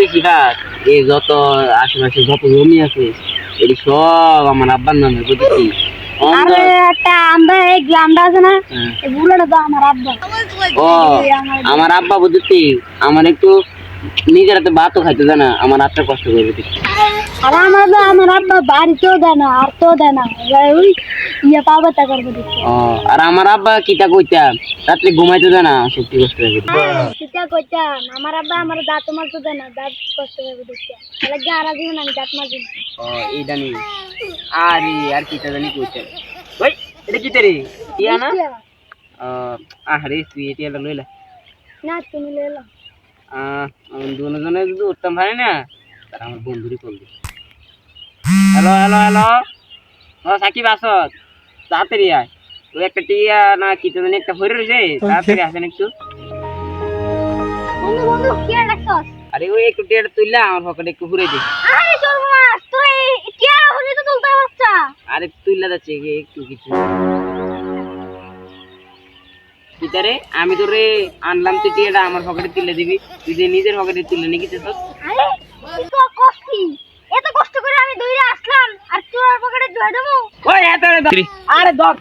কৃষিকাজ এই যত আশেপাশে যত জমি আছে এটি সব আমার আব্বার নামে বুঝেছি। আরে একটা আমরা এই গ্রামটা আছে না, এগুলো না তো আমার আব্বা। ও আমার আব্বা বুঝেছি, আমার একটু নিজের হাতে ভাতও খাইতে দেয় না, আমার হাতটা কষ্ট করে দিচ্ছি। আর আমার আব্বা বাড়িতেও দেয় না, আর তো দেয় না, ওই ইয়ে পাবো তা করবো দেখছি। ও আর আমার আব্বা কিতা কইতাম রাত্রে ঘুমাইতে দেয় না, সত্যি কষ্ট করে দিচ্ছি। সেটা কইতাম আমার আব্বা আমার দাঁত মারতে দেয় না, দাঁত কষ্ট করে দেখছি। তাহলে কি আর আজীবন আমি দাঁত মারছি না। ও এইটা নি আরে আর কিতা জানি কইতাম। ওই এটা কিতা রে ইয়া না? আরে তুই এটা লইলা না তুমি লেলো আমি দুজনে যদি উঠতাম পারি না তার আমার বন্ধুরই করবি। হ্যালো হ্যালো হ্যালো, ও সাকিব আসত, তাড়াতাড়ি আয়। তুই একটা টিয়া না কি তো জানি একটা ভরে রয়েছে, তাড়াতাড়ি আসেন একটু। বন্ধু বন্ধু কি আর রাখছস? আরে ওই একটু টিয়াটা তুললা আমার পকেটে একটু ঘুরে দে। আরে সর্বনাশ, তুই কি আর হলি তো তুলতে পারছা? আরে তুললা যাচ্ছে একটু কিছু কিতারে আমি তোরে আনলাম, তুই টিয়াটা আমার পকেটে তুলে দিবি, তুই যে নিজের পকেটে তুলে নিয়ে গেছিস। আরে তুই তো কষ্টি, এত কষ্ট করে আমি দৌড়ে আসলাম আর তোর পকেটে ধরে দেবো? ওই এত আরে ধর